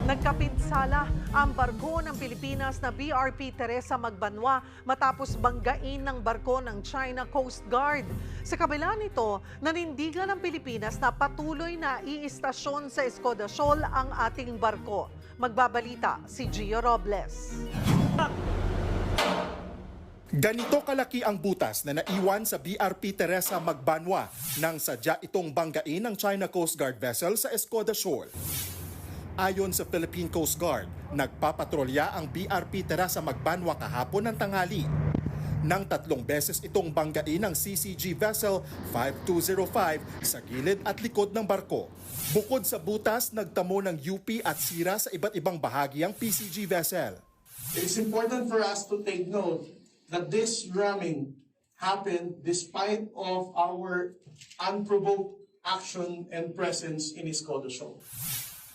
Nagkapinsala ang barko ng Pilipinas na BRP Teresa Magbanwa matapos banggain ng barko ng China Coast Guard. Sa kabila nito, nanindigan ng Pilipinas na patuloy na iistasyon sa Escudasol ang ating barko. Magbabalita si Gio Robles. Ganito kalaki ang butas na naiwan sa BRP Teresa Magbanwa nang sadya itong banggain ng China Coast Guard vessel sa Escudasol. Ayon sa Philippine Coast Guard, nagpapatrolya ang BRP Teresa Magbanwa kahapon ng tanghali. Nang 3 beses itong banggain ng CCG vessel 5205 sa gilid at likod ng barko. Bukod sa butas, nagtamo ng UP at sira sa iba't ibang bahagi ang PCG vessel. It is important for us to take note that this ramming happened despite of our unprovoked action and presence in Escudasol.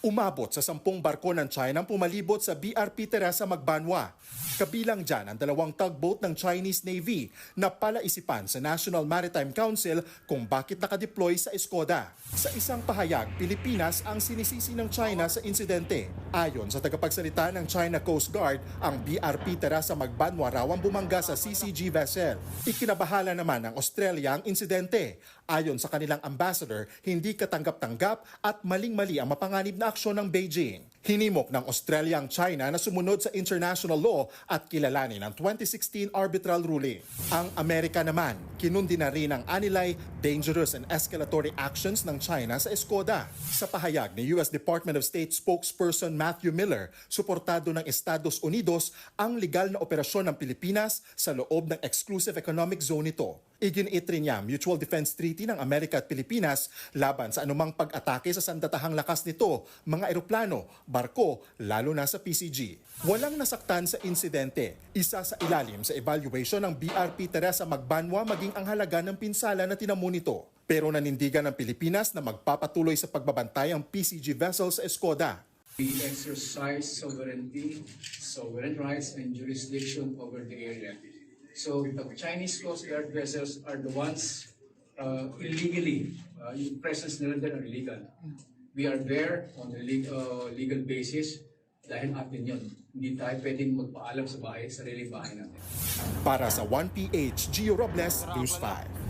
Umabot sa 10 barko ng China ang pumalibot sa BRP Teresa Magbanwa. Kabilang dyan ang 2 tugboat ng Chinese Navy na palaisipan sa National Maritime Council kung bakit nakadeploy sa Escoda. Sa isang pahayag, Pilipinas ang sinisisi ng China sa insidente. Ayon sa tagapagsalita ng China Coast Guard, ang BRP Teresa Magbanwa raw ang bumangga sa CCG vessel. Ikinabahala naman ng Australia ang insidente. Ayon sa kanilang ambassador, hindi katanggap-tanggap at maling-mali ang mapanganib na aksyon ng Beijing. Hinimok ng Australia ang China na sumunod sa international law at kilalanin ang 2016 arbitral ruling. Ang Amerika naman, kinundi na rin ang anilay, dangerous and escalatory actions ng China sa Escoda. Sa pahayag ni US Department of State spokesperson Matthew Miller, suportado ng Estados Unidos ang legal na operasyon ng Pilipinas sa loob ng exclusive economic zone nito. Iginiit rin niya Mutual Defense Treaty ng Amerika at Pilipinas laban sa anumang pag-atake sa sandatahang lakas nito, mga eroplano, barko, lalo na sa PCG. Walang nasaktan sa insidente. Isa sa ilalim sa evaluation ng BRP Teresa Magbanwa maging ang halaga ng pinsala na tinamo nito. Pero nanindigan ng Pilipinas na magpapatuloy sa pagbabantay ang PCG vessel sa Escoda. We exercise sovereignty, sovereign rights, and jurisdiction over the area. So the Chinese Coast Guard vessels are the ones illegally, yung presence nila din are illegal. We are there on a legal basis dahil atin yun. Hindi tayo pwedeng magpaalam sa bahay, sariling bahay natin. Para sa 1PH, Gio Robles, News 5.